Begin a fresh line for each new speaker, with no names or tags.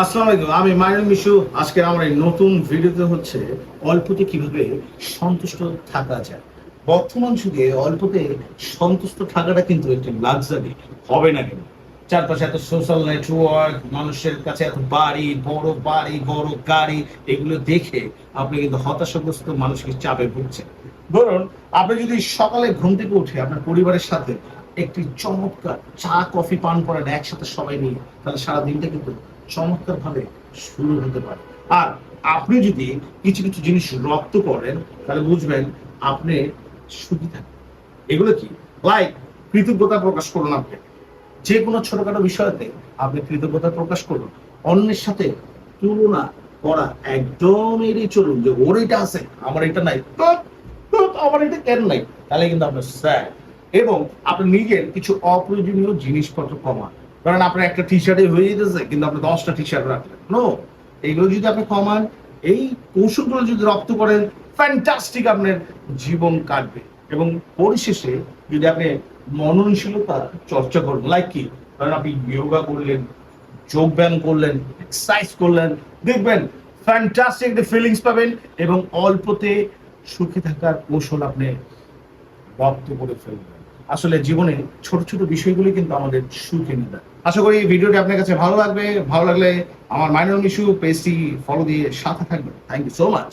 আসসালামু আলাইকুম, আমি মাইনুল মিশু। আজকে আমার এই নতুন ভিডিওতে হচ্ছে অল্পতে কিভাবে সন্তুষ্ট থাকা যায়। বর্তমান যুগে অল্পতে সন্তুষ্ট থাকাটা কিন্তু একটি লাক্সারি হবে না কেন? চারপাশে এত সোশ্যাল নেটওয়ার্ক, মানুষের কাছে এত বাড়ি, বড় গাড়ি, এগুলো দেখে আপনি কিন্তু হতাশাগ্রস্ত মানসিক চাপে ভুগছেন। ধরুন, আপনি যদি সকালে ঘুম থেকে উঠে আপনার পরিবারের সাথে একটি চমৎকার চা কফি পান করেন একসাথে সবাই মিলে, তাহলে সারা দিনটা কিন্তু চমৎকার ভাবে শুরু হতে পারে। আর আপনি যদি কিছু কিছু জিনিস রপ্ত করেন, তাহলে বুঝবেন আপনি সুখী থাকবেন। এগুলো কি? লাইক কৃতজ্ঞতা প্রকাশ করুন। আপনি যে কোনো ছোটখাটো বিষয়তে আপনি কৃতজ্ঞতা প্রকাশ করুন। অন্যের সাথে তুলনা করা একদম এড়িয়ে চলুন, যে ওর এটা আছে আমার এটা নাই, আমার এটা কেন নাই, তাহলে কিন্তু আপনার স্যাড। এবং আপনি নিজের কিছু অপ্রয়োজনীয় জিনিসপত্র কমান। কারণ আপনার একটা টি শার্টে হয়ে যেতেছে, কিন্তু আপনি 10টা টি শার্ট রাখলেন। নো, এইগুলো যদি আপনি কমান, এই কৌশলগুলো যদি রপ্ত করেন, ফ্যান্টাস্টিক আপনার জীবন কাটবে। এবং পরিশেষে যদি আপনি মননশীলতা চর্চা করেন, লাইক কি? কারণ আপনি যোগা করলেন, যোগ ব্যায়াম করলেন, এক্সারসাইজ করলেন, দেখবেন ফ্যান্টাস্টিক একটা ফিলিংস পাবেন। এবং অল্পতে সুখী থাকার কৌশল আপনি রপ্ত করে ফেলবেন। আসলে জীবনে ছোট ছোট বিষয়গুলি কিন্তু আমাদের সুখ এনে দেয়। আশা করি এই ভিডিওটি আপনার কাছে ভালো লাগবে। ভালো লাগলে আমার মাইনুল মিশু পেজটি ফলো দিয়ে সাথে থাকবেন। Thank you so much.